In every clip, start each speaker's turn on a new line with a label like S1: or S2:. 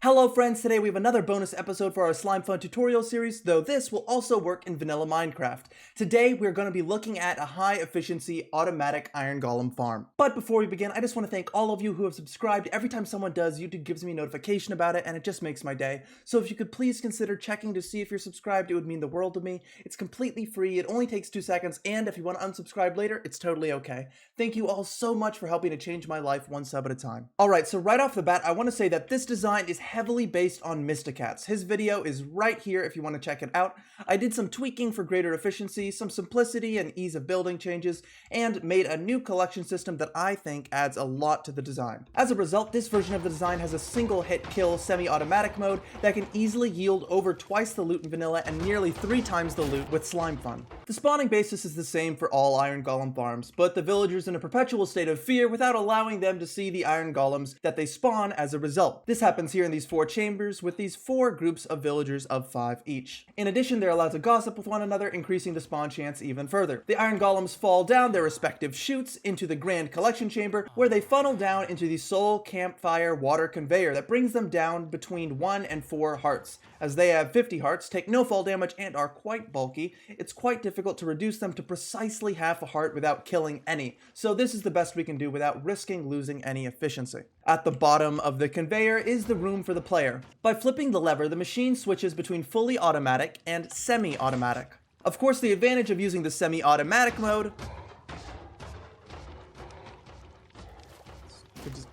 S1: Hello friends, today we have another bonus episode for our SlimeFun tutorial series, though this will also work in vanilla Minecraft. Today we're going to be looking at a high efficiency automatic iron golem farm. But before we begin, I just want to thank all of you who have subscribed. Every time someone does, YouTube gives me a notification about it and it just makes my day. So if you could please consider checking to see if you're subscribed, it would mean the world to me. It's completely free, it only takes 2 seconds, and if you want to unsubscribe later, it's totally okay. Thank you all so much for helping to change my life one sub at a time. Alright, so right off the bat, I want to say that this design is heavily based on Mysticat's. His video is right here if you want to check it out. I did some tweaking for greater efficiency, some simplicity and ease of building changes, and made a new collection system that I think adds a lot to the design. As a result, this version of the design has a single hit kill semi-automatic mode that can easily yield over twice the loot in vanilla and nearly 3 times the loot with SlimeFun. The spawning basis is the same for all iron golem farms, but the villagers in a perpetual state of fear without allowing them to see the iron golems that they spawn as a result. This happens here in these 4 chambers with these 4 groups of villagers of 5 each. In addition, they're allowed to gossip with one another, increasing the spawn chance even further. The iron golems fall down their respective chutes into the grand collection chamber, where they funnel down into the soul-campfire water conveyor that brings them down between 1 and 4 hearts. As they have 50 hearts, take no fall damage, and are quite bulky, it's quite difficult to reduce them to precisely half a heart without killing any, so this is the best we can do without risking losing any efficiency. At the bottom of the conveyor is the room for the player. By flipping the lever, the machine switches between fully automatic and semi-automatic. Of course, the advantage of using the semi-automatic mode...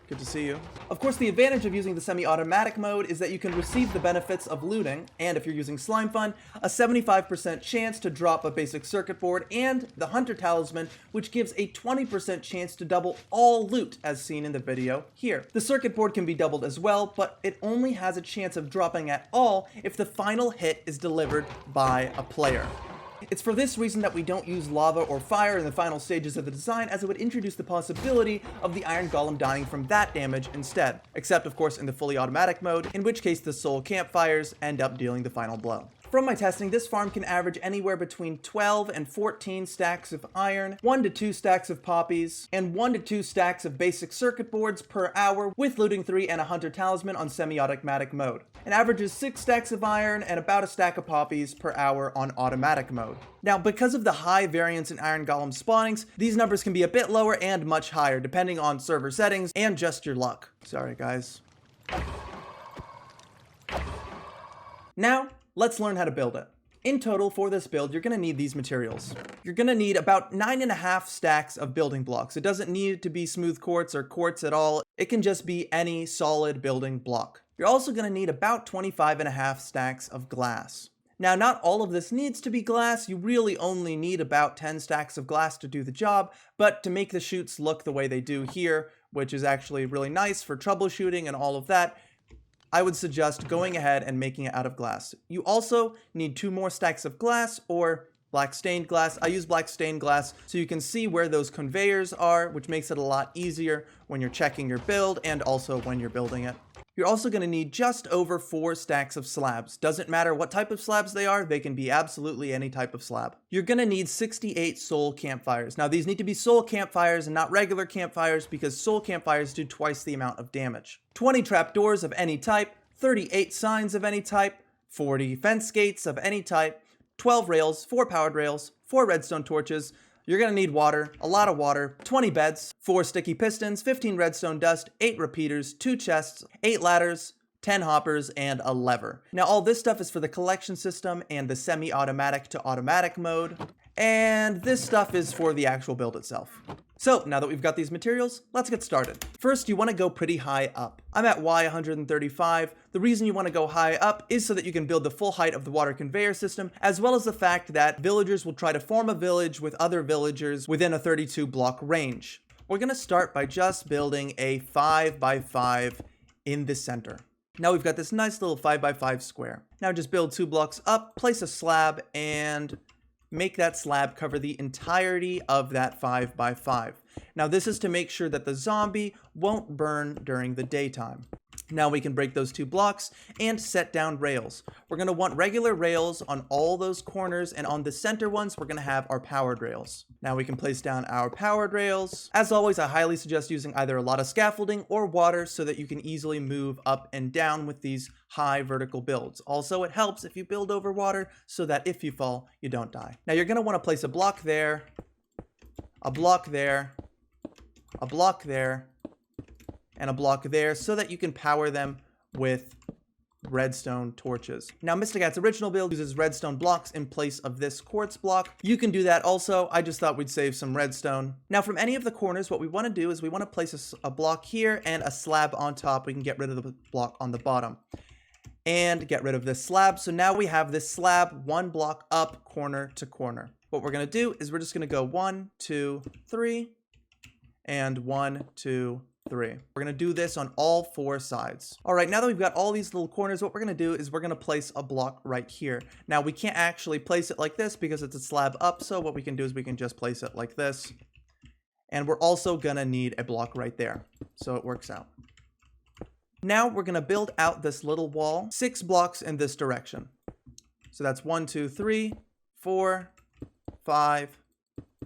S1: Good to see you. Of course, the advantage of using the semi-automatic mode is that you can receive the benefits of looting, and if you're using SlimeFun, a 75% chance to drop a basic circuit board, and the Hunter Talisman, which gives a 20% chance to double all loot, as seen in the video here. The circuit board can be doubled as well, but it only has a chance of dropping at all if the final hit is delivered by a player. It's for this reason that we don't use lava or fire in the final stages of the design, as it would introduce the possibility of the iron golem dying from that damage instead. Except, of course, in the fully automatic mode, in which case the soul campfires end up dealing the final blow. From my testing, this farm can average anywhere between 12 and 14 stacks of iron, 1 to 2 stacks of poppies, and 1 to 2 stacks of basic circuit boards per hour with looting 3 and a hunter talisman on semi-automatic mode. It averages 6 stacks of iron and about a stack of poppies per hour on automatic mode. Now, because of the high variance in iron golem spawnings, these numbers can be a bit lower and much higher, depending on server settings and just your luck. Sorry, guys. Now, let's learn how to build it. In total, for this build, you're going to need these materials. You're going to need about 9.5 stacks of building blocks. It doesn't need to be smooth quartz or quartz at all. It can just be any solid building block. You're also going to need about 25.5 stacks of glass. Now, not all of this needs to be glass. You really only need about 10 stacks of glass to do the job, but to make the chutes look the way they do here, which is actually really nice for troubleshooting and all of that, I would suggest going ahead and making it out of glass. You also need 2 more stacks of glass or black stained glass. I use black stained glass so you can see where those conveyors are, which makes it a lot easier when you're checking your build and also when you're building it. You're also going to need just over 4 stacks of slabs. Doesn't matter what type of slabs they are, they can be absolutely any type of slab. You're going to need 68 soul campfires. Now, these need to be soul campfires and not regular campfires because soul campfires do twice the amount of damage. 20 trapdoors of any type, 38 signs of any type, 40 fence gates of any type, 12 rails, 4 powered rails, 4 redstone torches. You're going to need water, a lot of water, 20 beds, 4 sticky pistons, 15 redstone dust, 8 repeaters, 2 chests, 8 ladders, 10 hoppers, and a lever. Now, all this stuff is for the collection system and the semi-automatic to automatic mode, and this stuff is for the actual build itself. So, now that we've got these materials, let's get started. First, you want to go pretty high up. I'm at Y135. The reason you want to go high up is so that you can build the full height of the water conveyor system, as well as the fact that villagers will try to form a village with other villagers within a 32 block range. We're going to start by just building a 5x5 in the center. Now we've got this nice little 5x5 square. Now just build 2 blocks up, place a slab, and make that slab cover the entirety of that 5x5. Now this is to make sure that the zombie won't burn during the daytime. Now we can break those 2 blocks and set down rails. We're going to want regular rails on all those corners, and on the center ones, we're going to have our powered rails. Now we can place down our powered rails. As always, I highly suggest using either a lot of scaffolding or water so that you can easily move up and down with these high vertical builds. Also, it helps if you build over water so that if you fall, you don't die. Now you're going to want to place a block there, a block there, a block there, and a block there so that you can power them with redstone torches. Now, Mysticat's original build uses redstone blocks in place of this quartz block. You can do that also. I just thought we'd save some redstone. Now, from any of the corners, what we want to do is we want to place a block here and a slab on top. We can get rid of the block on the bottom and get rid of this slab. So now we have this slab 1 block up, corner to corner. What we're going to do is we're just going to go 1, 2, 3, and 1, 2, 3. We're going to do this on all 4 sides. All right, now that we've got all these little corners, what we're going to do is we're going to place a block right here. Now, we can't actually place it like this because it's a slab up, so what we can do is we can just place it like this. And we're also going to need a block right there, so it works out. Now, we're going to build out this little wall, 6 blocks in this direction. So that's 1, 2, 3, 4, 5,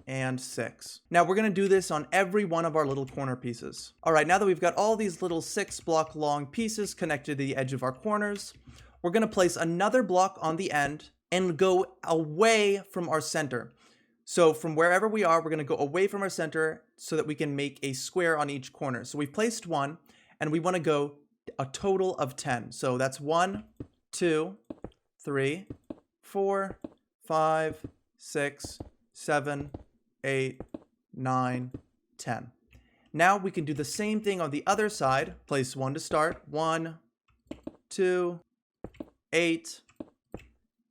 S1: and 6. Now we're going to do this on every one of our little corner pieces. All right, now that we've got all these little 6 block long pieces connected to the edge of our corners, we're going to place another block on the end and go away from our center. So from wherever we are, we're going to go away from our center so that we can make a square on each corner. So we've placed 1 and we want to go a total of 10. So that's 1, 2, 3, 4, 5, 6, 7, 8, 9, 10. Now we can do the same thing on the other side. Place 1 to start. 1, 2, 8,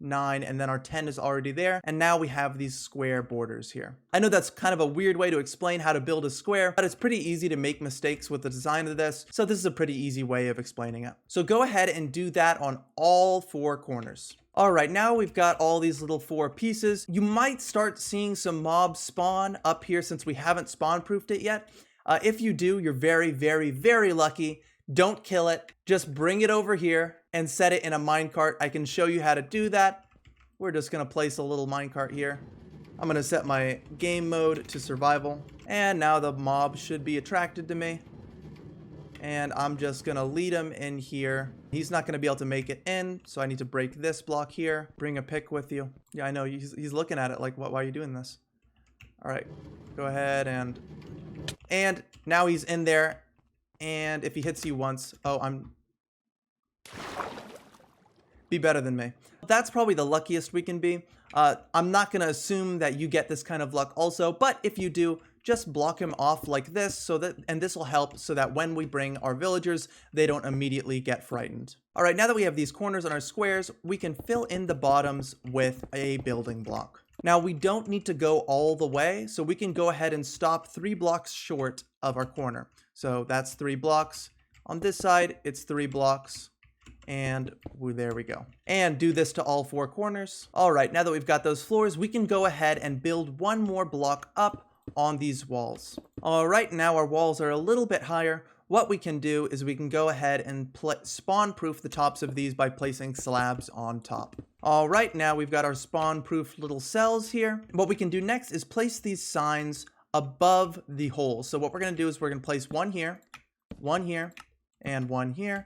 S1: 9, and then our 10 is already there. And now we have these square borders here. I know that's kind of a weird way to explain how to build a square, but it's pretty easy to make mistakes with the design of this. So this is a pretty easy way of explaining it. So go ahead and do that on all 4 corners. All right, now we've got all these little 4 pieces. You might start seeing some mobs spawn up here since we haven't spawn-proofed it yet. If you do, you're very, very, very lucky. Don't kill it. Just bring it over here and set it in a minecart. I can show you how to do that. We're just gonna place a little minecart here. I'm gonna set my game mode to survival. And now the mob should be attracted to me. And I'm just gonna lead him in here. He's not gonna be able to make it in, so I need to break this block here. Bring a pick with you. Yeah, I know, he's looking at it like, why are you doing this? All right, go ahead and now he's in there. And if he hits you once, be better than me. That's probably the luckiest we can be. I'm not gonna assume that you get this kind of luck also, but if you do, just block him off like this and this will help so that when we bring our villagers, they don't immediately get frightened. All right, now that we have these corners on our squares, we can fill in the bottoms with a building block. Now we don't need to go all the way, so we can go ahead and stop 3 blocks short of our corner. So that's 3 blocks. On this side, it's 3 blocks. And there we go. And do this to all 4 corners. All right, now that we've got those floors, we can go ahead and build 1 more block up on these walls. All right, now our walls are a little bit higher. What we can do is we can go ahead and spawn-proof the tops of these by placing slabs on top. All right, now we've got our spawn-proof little cells here. What we can do next is place these signs above the holes. So what we're gonna do is we're gonna place 1 here, 1 here, and 1 here.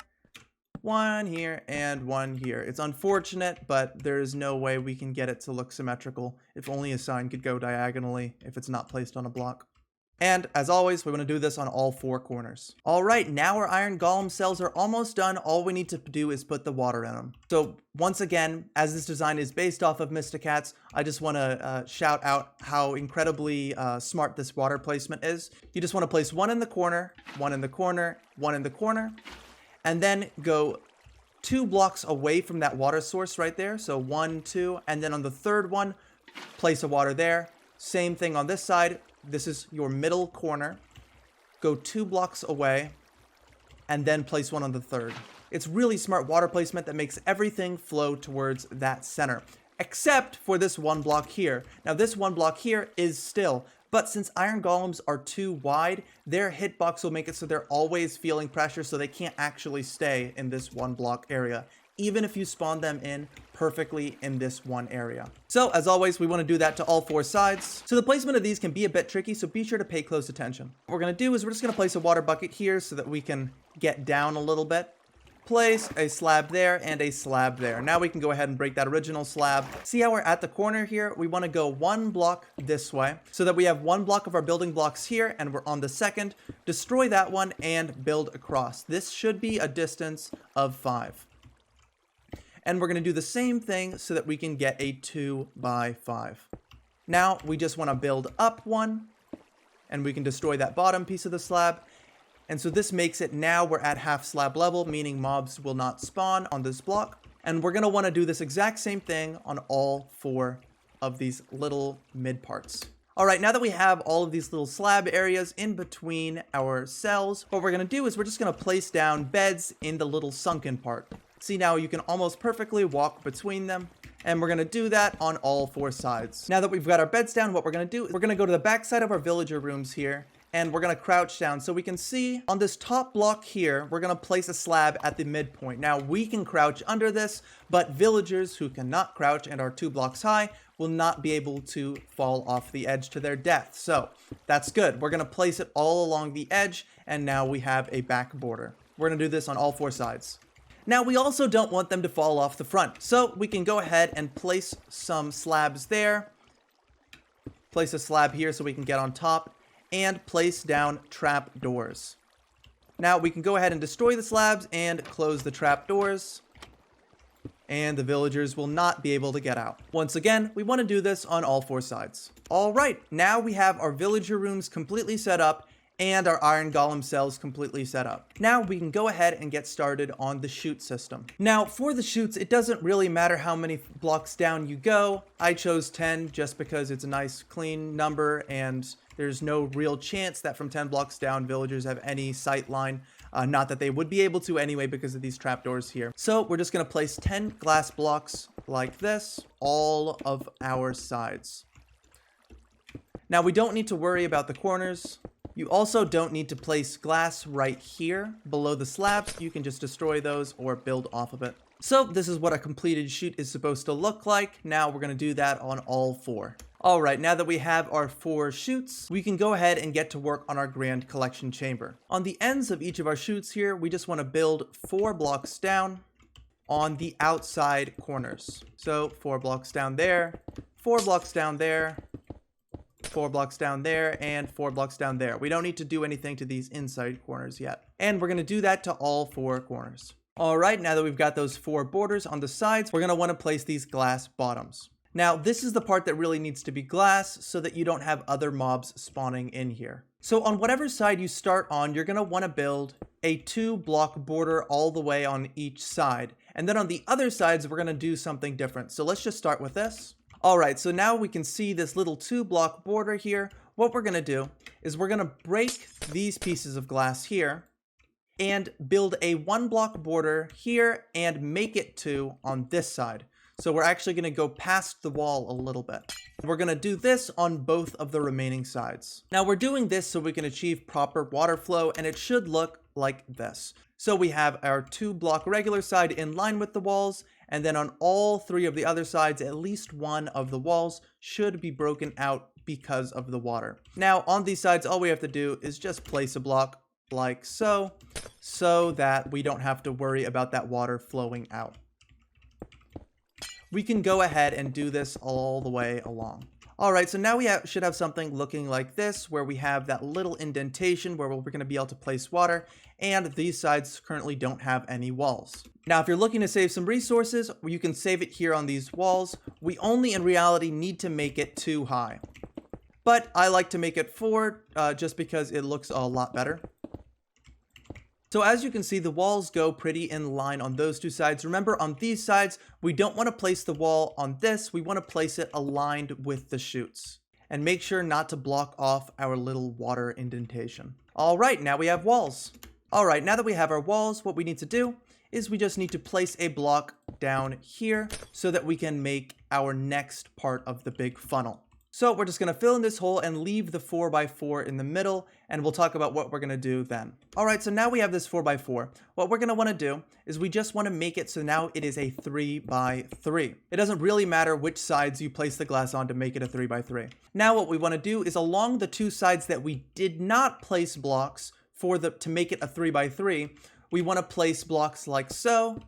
S1: 1 here and 1 here. It's unfortunate, but there is no way we can get it to look symmetrical. If only a sign could go diagonally if it's not placed on a block. And as always, we want to do this on all 4 corners. All right, now our iron golem cells are almost done. All we need to do is put the water in them. So once again, as this design is based off of Mysticat's, I just want to shout out how incredibly smart this water placement is. You just want to place 1 in the corner, 1 in the corner, 1 in the corner, and then go 2 blocks away from that water source right there. So 1, 2, and then on the 3rd one, place a water there. Same thing on this side. This is your middle corner. Go 2 blocks away, and then place 1 on the 3rd. It's really smart water placement that makes everything flow towards that center, except for this 1 block here. Now this 1 block here is still But since iron golems are too wide, their hitbox will make it so they're always feeling pressure, so they can't actually stay in this one block area, even if you spawn them in perfectly in this one area. So as always, we want to do that to all 4 sides. So the placement of these can be a bit tricky, so be sure to pay close attention. What we're going to do is we're just going to place a water bucket here so that we can get down a little bit. Place a slab there and a slab there. Now we can go ahead and break that original slab. See how we're at the corner here? We want to go 1 block this way so that we have 1 block of our building blocks here and we're on the second. Destroy that one and build across. This should be a distance of 5. And we're going to do the same thing so that we can get a 2 by 5. Now we just want to build up 1 and we can destroy that bottom piece of the slab. And so this makes it now we're at half slab level, meaning mobs will not spawn on this block. And we're going to want to do this exact same thing on all 4 of these little mid parts. All right, now that we have all of these little slab areas in between our cells, what we're going to do is we're just going to place down beds in the little sunken part. See, now you can almost perfectly walk between them. And we're going to do that on all 4 sides. Now that we've got our beds down, what we're going to do is we're going to go to the back side of our villager rooms here. And we're going to crouch down so we can see on this top block here, we're going to place a slab at the midpoint. Now we can crouch under this, but villagers who cannot crouch and are 2 blocks high will not be able to fall off the edge to their death. So that's good. We're going to place it all along the edge. And now we have a back border. We're going to do this on all 4 sides. Now we also don't want them to fall off the front. So we can go ahead and place some slabs there. Place a slab here so we can get on top. And place down trap doors. Now we can go ahead and destroy the slabs and close the trap doors. And the villagers will not be able to get out. Once again, we want to do this on all 4 sides. All right, now we have our villager rooms completely set up and our iron golem cells completely set up. Now we can go ahead and get started on the chute system. Now for the chutes, it doesn't really matter how many blocks down you go. I chose 10 just because it's a nice clean number and there's no real chance that from 10 blocks down villagers have any sight line. Not that they would be able to anyway because of these trapdoors here. So we're just going to place 10 glass blocks like this, all of our sides. Now we don't need to worry about the corners. You also don't need to place glass right here below the slabs. You can just destroy those or build off of it. So this is what a completed chute is supposed to look like. Now we're going to do that on all 4. All right, now that we have our 4 chutes, we can go ahead and get to work on our grand collection chamber. On the ends of each of our chutes here, we just want to build 4 blocks down on the outside corners. So 4 blocks down there, 4 blocks down there, 4 blocks down there, and 4 blocks down there. We don't need to do anything to these inside corners yet. And we're going to do that to all 4 corners. All right, now that we've got those 4 borders on the sides, we're going to want to place these glass bottoms. Now, this is the part that really needs to be glass so that you don't have other mobs spawning in here. So on whatever side you start on, you're going to want to build a 2-block border all the way on each side. And then on the other sides, we're going to do something different. So let's just start with this. All right, so now we can see this little 2-block border here. What we're going to do is we're going to break these pieces of glass here and build a 1-block border here and make it 2 on this side. So we're actually going to go past the wall a little bit. We're going to do this on both of the remaining sides. Now we're doing this so we can achieve proper water flow, and it should look like this. So we have our 2-block regular side in line with the walls, and then on all 3 of the other sides, at least 1 of the walls should be broken out because of the water. Now on these sides, all we have to do is just place a block like so that we don't have to worry about that water flowing out. We can go ahead and do this all the way along. All right, so now we should have something looking like this, where we have that little indentation where we're going to be able to place water, and these sides currently don't have any walls. Now, if you're looking to save some resources, you can save it here on these walls. We only in reality need to make it 2 high. But I like to make it 4 just because it looks a lot better. So as you can see, the walls go pretty in line on those 2 sides. Remember, on these sides, we don't want to place the wall on this. We want to place it aligned with the chutes. And make sure not to block off our little water indentation. All right, now we have walls. All right, now that we have our walls, what we need to do is we just need to place a block down here so that we can make our next part of the big funnel. So we're just going to fill in this hole and leave the 4x4 in the middle, and we'll talk about what we're going to do then. All right, so now we have this 4x4. What we're going to want to do is we just want to make it so now it is a 3x3. It doesn't really matter which sides you place the glass on to make it a 3x3. Now what we want to do is along the two sides that we did not place blocks to make it a 3x3, we want to place blocks like so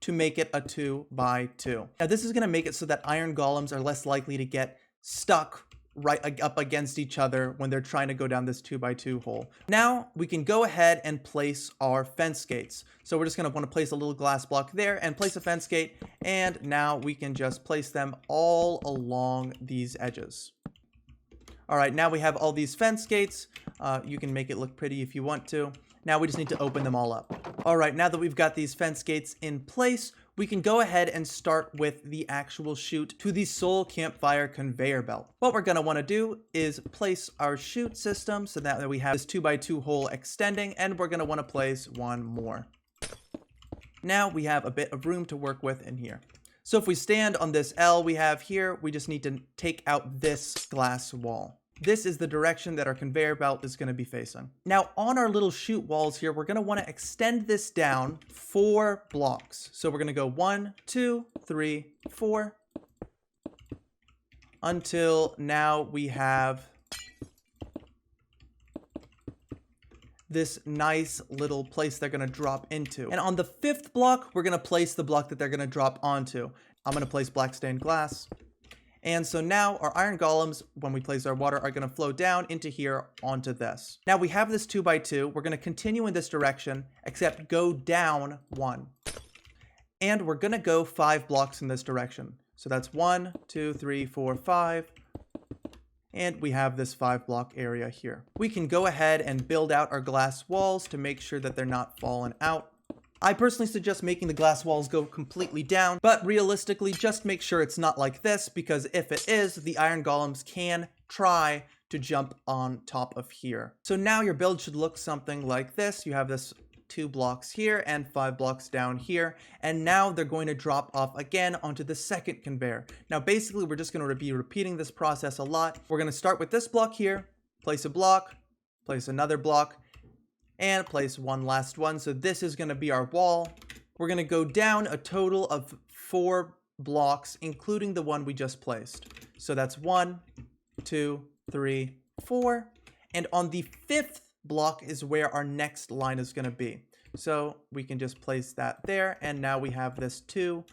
S1: to make it a 2x2. Now this is going to make it so that iron golems are less likely to get stuck right up against each other when they're trying to go down this 2x2 hole. Now we can go ahead and place our fence gates. So we're just going to want to place a little glass block there and place a fence gate, and now we can just place them all along these edges. All right, now we have all these fence gates. You can make it look pretty if you want to. Now we just need to open them all up. All right, now that we've got these fence gates in place, we can go ahead and start with the actual chute to the soul-campfire conveyor belt. What we're gonna wanna do is place our chute system so that we have this 2x2 hole extending, and we're gonna wanna place one more. Now we have a bit of room to work with in here. So if we stand on this L we have here, we just need to take out this glass wall. This is the direction that our conveyor belt is going to be facing. Now on our little chute walls here, we're going to want to extend this down 4 blocks. So we're going to go 1, 2, 3, 4 until now we have this nice little place they're going to drop into. And on the 5th block, we're going to place the block that they're going to drop onto. I'm going to place black stained glass. And so now our iron golems, when we place our water, are going to flow down into here onto this. Now we have this 2x2. We're going to continue in this direction, except go down 1. And we're going to go 5 blocks in this direction. So that's 1, 2, 3, 4, 5. And we have this 5 block area here. We can go ahead and build out our glass walls to make sure that they're not falling out. I personally suggest making the glass walls go completely down, but realistically, just make sure it's not like this, because if it is, the iron golems can try to jump on top of here. So now your build should look something like this. You have this 2 blocks here and 5 blocks down here, and now they're going to drop off again onto the second conveyor. Now basically, we're just going to be repeating this process a lot. We're going to start with this block here, place a block, place another block, and place one last one. So this is going to be our wall. We're going to go down a total of 4 blocks, including the one we just placed. So that's 1, 2, 3, 4. And on the 5th block is where our next line is going to be. So we can just place that there. And now we have this 2.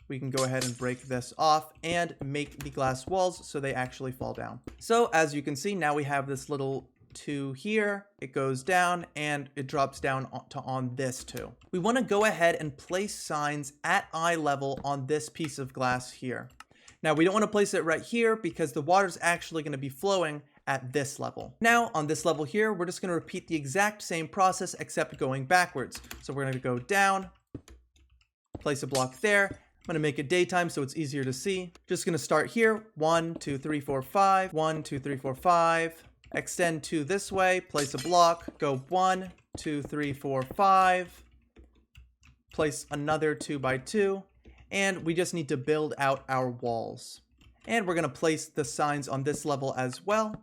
S1: We can go ahead and break this off and make the glass walls so they actually fall down. So as you can see, now we have this little 2 here, it goes down and it drops down on this 2. We want to go ahead and place signs at eye level on this piece of glass here. Now we don't want to place it right here because the water's actually going to be flowing at this level. Now on this level here, we're just going to repeat the exact same process except going backwards. So we're going to go down, place a block there. I'm going to make it daytime so it's easier to see. Just going to start here, 1, 2, 3, 4, 5, 1, 2, 3, 4, 5. Extend 2 this way, place a block, go 1, 2, 3, 4, 5, place another 2x2, and we just need to build out our walls. And we're going to place the signs on this level as well.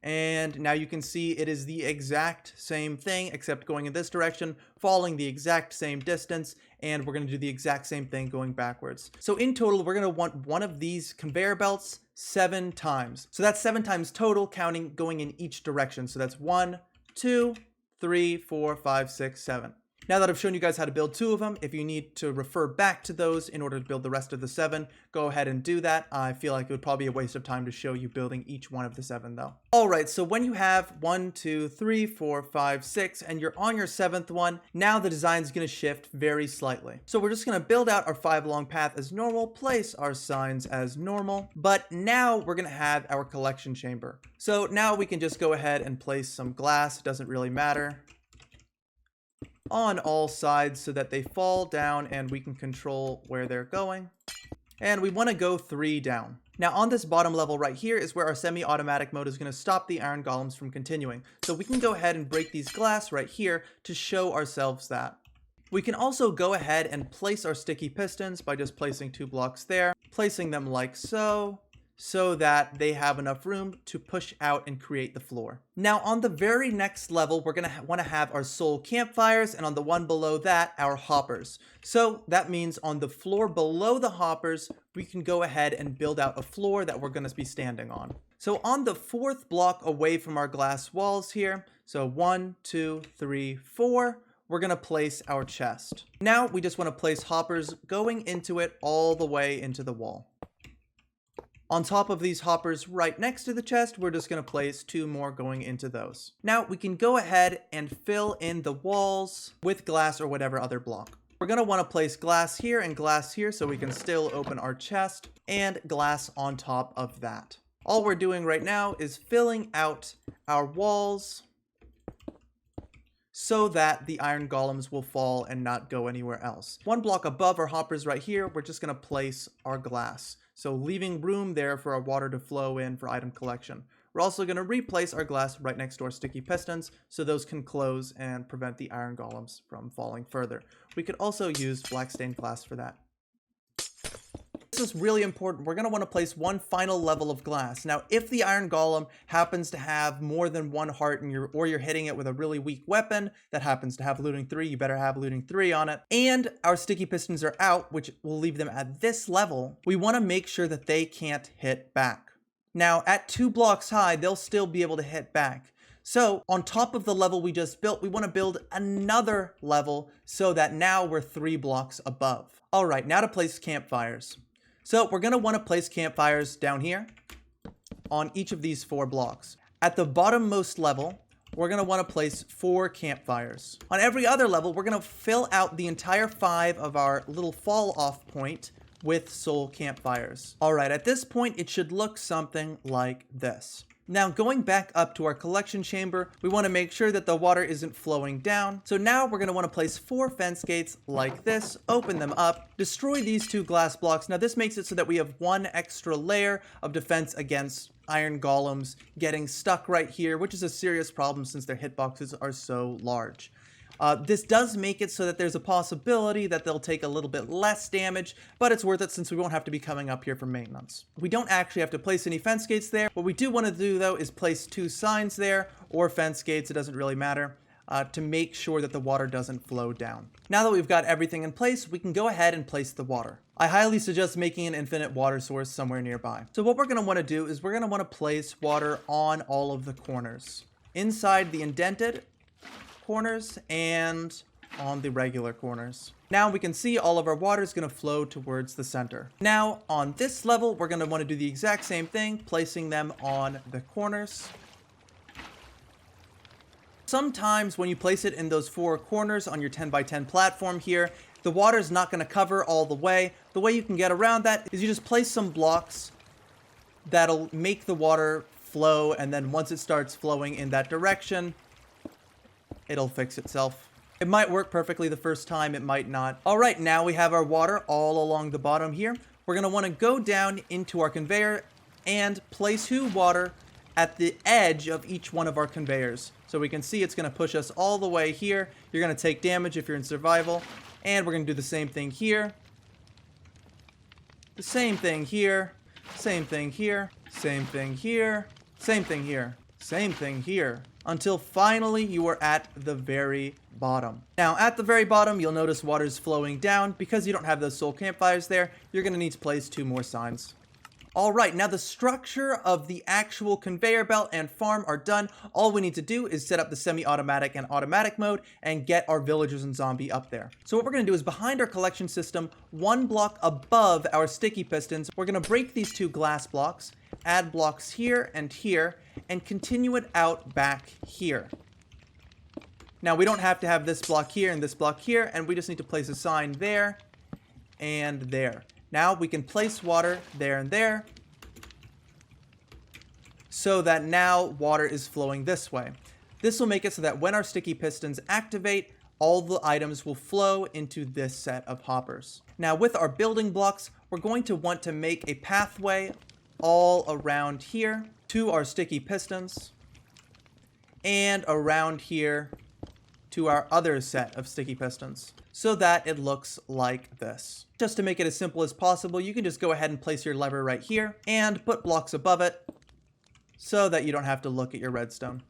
S1: And now you can see it is the exact same thing, except going in this direction, falling the exact same distance, and we're going to do the exact same thing going backwards. So in total, we're going to want one of these conveyor belts 7 times. So that's 7 times total, counting going in each direction. So that's 1, 2, 3, 4, 5, 6, 7. Now that I've shown you guys how to build 2 of them, if you need to refer back to those in order to build the rest of the 7, go ahead and do that. I feel like it would probably be a waste of time to show you building each one of the 7 though. Alright, so when you have 1, 2, 3, 4, 5, 6, and you're on your 7th one, now the design is going to shift very slightly. So we're just going to build out our 5-long path as normal, place our signs as normal, but now we're going to have our collection chamber. So now we can just go ahead and place some glass, it doesn't really matter, on all sides so that they fall down and we can control where they're going. And we want to go 3 down. Now on this bottom level right here is where our semi-automatic mode is going to stop the iron golems from continuing. So we can go ahead and break these glass right here to show ourselves that. We can also go ahead and place our sticky pistons by just placing 2 blocks there, placing them like so, so that they have enough room to push out and create the floor. Now on the very next level, we're going to want to have our soul campfires, and on the one below that, our hoppers. So that means on the floor below the hoppers, we can go ahead and build out a floor that we're going to be standing on. So on the 4th block away from our glass walls here, so 1, 2, 3, 4, we're going to place our chest. Now we just want to place hoppers going into it all the way into the wall. On top of these hoppers right next to the chest, we're just going to place 2 more going into those. Now we can go ahead and fill in the walls with glass or whatever other block. We're going to want to place glass here and glass here so we can still open our chest, and glass on top of that. All we're doing right now is filling out our walls so that the iron golems will fall and not go anywhere else. 1 block above our hoppers right here, we're just going to place our glass. So leaving room there for our water to flow in for item collection. We're also going to replace our glass right next to our sticky pistons so those can close and prevent the iron golems from falling further. We could also use black stained glass for that. This is really important. We're going to want to place 1 final level of glass. Now, if the iron golem happens to have more than 1 heart and you're hitting it with a really weak weapon that happens to have looting 3, you better have looting 3 on it, and our sticky pistons are out, which will leave them at this level, we want to make sure that they can't hit back. Now, at 2 blocks high, they'll still be able to hit back. So on top of the level we just built, we want to build another level so that now we're 3 blocks above. All right, now to place campfires. So we're going to want to place campfires down here on each of these 4 blocks. At the bottommost level, we're going to want to place 4 campfires. On every other level, we're going to fill out the entire 5 of our little fall off point with soul campfires. All right, at this point, it should look something like this. Now, going back up to our collection chamber, we want to make sure that the water isn't flowing down. So now we're going to want to place 4 fence gates like this, open them up, destroy these 2 glass blocks. Now, this makes it so that we have 1 extra layer of defense against iron golems getting stuck right here, which is a serious problem since their hitboxes are so large. This does make it so that there's a possibility that they'll take a little bit less damage, but it's worth it since we won't have to be coming up here for maintenance. We don't actually have to place any fence gates there. What we do want to do, though, is place 2 signs there, or fence gates, it doesn't really matter, to make sure that the water doesn't flow down. Now that we've got everything in place, we can go ahead and place the water. I highly suggest making an infinite water source somewhere nearby. So what we're going to want to do is we're going to want to place water on all of the corners, inside the indented corners and on the regular corners. Now we can see all of our water is going to flow towards the center. Now on this level, we're going to want to do the exact same thing, placing them on the corners. Sometimes when you place it in those 4 corners on your 10 by 10 platform here, the water is not going to cover all the way. The way you can get around that is you just place some blocks that'll make the water flow, and then once it starts flowing in that direction, it'll fix itself. It might work perfectly the first time, it might not. All right, now we have our water all along the bottom here. We're going to want to go down into our conveyor and place 2 water at the edge of each one of our conveyors. So we can see it's going to push us all the way here. You're going to take damage if you're in survival. And we're going to do the same thing here. The same thing here. Same thing here. Same thing here. Same thing here. Same thing here. Until finally you are at the very bottom. Now at the very bottom, you'll notice water's flowing down. Because you don't have those soul campfires there, you're going to need to place 2 more signs. Alright, now the structure of the actual conveyor belt and farm are done. All we need to do is set up the semi-automatic and automatic mode and get our villagers and zombie up there. So what we're going to do is behind our collection system, 1 block above our sticky pistons, we're going to break these 2 glass blocks, add blocks here, and continue it out back here. Now we don't have to have this block here and this block here, and we just need to place a sign there and there. Now we can place water there and there so that now water is flowing this way. This will make it so that when our sticky pistons activate, all the items will flow into this set of hoppers. Now with our building blocks, we're going to want to make a pathway all around here to our sticky pistons and around here to our other set of sticky pistons so that it looks like this. Just to make it as simple as possible, you can just go ahead and place your lever right here and put blocks above it so that you don't have to look at your redstone.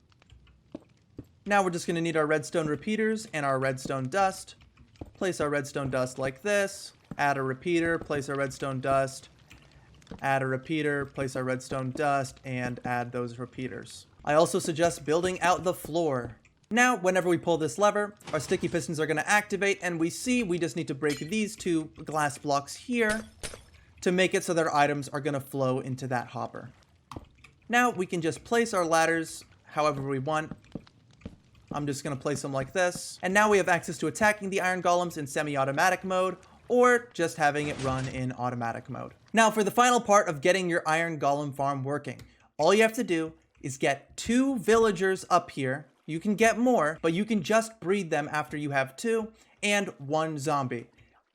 S1: Now we're just going to need our redstone repeaters and our redstone dust. Place our redstone dust like this, add a repeater, place our redstone dust, add a repeater, place our redstone dust, and add those repeaters. I also suggest building out the floor. Now, whenever we pull this lever, our sticky pistons are going to activate, and we just need to break these two glass blocks here to make it so that our items are going to flow into that hopper. Now, we can just place our ladders however we want. I'm just going to place them like this. And now we have access to attacking the iron golems in semi-automatic mode, or just having it run in automatic mode. Now, for the final part of getting your iron golem farm working, all you have to do is get 2 villagers up here. You can get more, but you can just breed them after you have 2, and 1 zombie.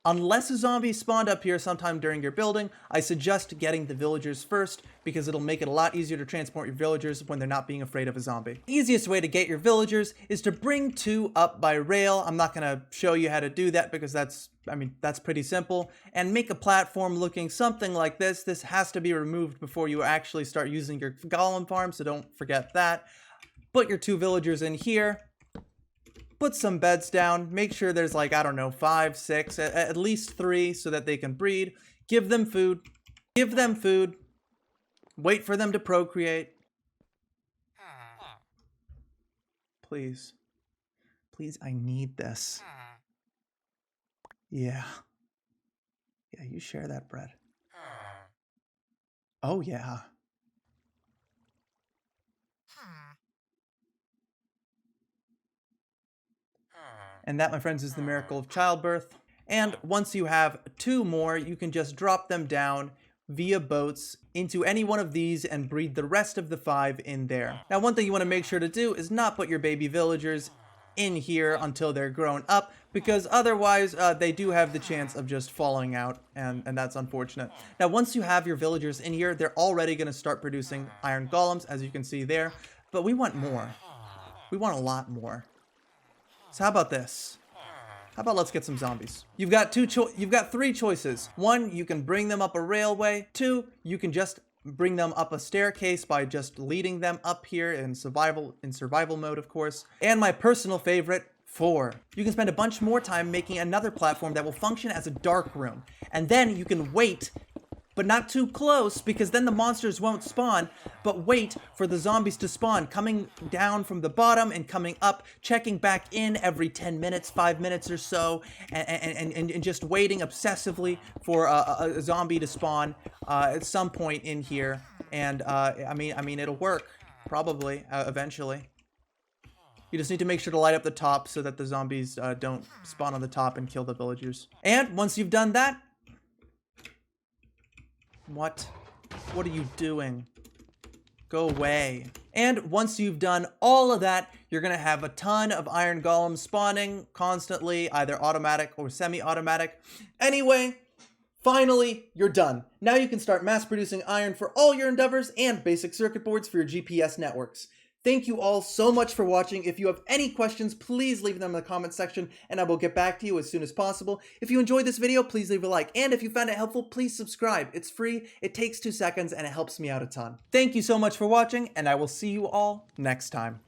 S1: Unless a zombie spawned up here sometime during your building, I suggest getting the villagers first because it'll make it a lot easier to transport your villagers when they're not being afraid of a zombie. The easiest way to get your villagers is to bring 2 up by rail. I'm not going to show you how to do that because that's pretty simple. And make a platform looking something like this. This has to be removed before you actually start using your golem farm, so don't forget that. Put your 2 villagers in here. Put some beds down. Make sure there's like, I don't know, 5, 6, at least 3 so that they can breed. Give them food. Give them food. Wait for them to procreate. Please. Please, I need this. Yeah. Yeah, you share that bread. Oh, yeah. And that, my friends, is the miracle of childbirth. And once you have 2 more, you can just drop them down via boats into any one of these and breed the rest of the 5 in there. Now, one thing you want to make sure to do is not put your baby villagers in here until they're grown up, because otherwise they do have the chance of just falling out, and that's unfortunate. Now, once you have your villagers in here, they're already going to start producing iron golems, as you can see there, but we want more. We want a lot more. So how about this? How about let's get some zombies? You've got 3 choices. 1, you can bring them up a railway. 2, you can just bring them up a staircase by just leading them up here in survival mode, of course. And my personal favorite, 4. You can spend a bunch more time making another platform that will function as a dark room. And then you can wait, but not too close, because then the monsters won't spawn, but wait for the zombies to spawn, coming down from the bottom and coming up, checking back in every 10 minutes, 5 minutes or so, and just waiting obsessively for a zombie to spawn at some point in here. And I mean, it'll work, probably, eventually. You just need to make sure to light up the top so that the zombies don't spawn on the top and kill the villagers. And once you've done that, What are you doing? Go away. And once you've done all of that, you're going to have a ton of iron golems spawning constantly, either automatic or semi-automatic. Anyway, finally, you're done. Now you can start mass producing iron for all your endeavors and basic circuit boards for your GPS networks. Thank you all so much for watching. If you have any questions, please leave them in the comment section and I will get back to you as soon as possible. If you enjoyed this video, please leave a like. And if you found it helpful, please subscribe. It's free, it takes 2 seconds, and it helps me out a ton. Thank you so much for watching, and I will see you all next time.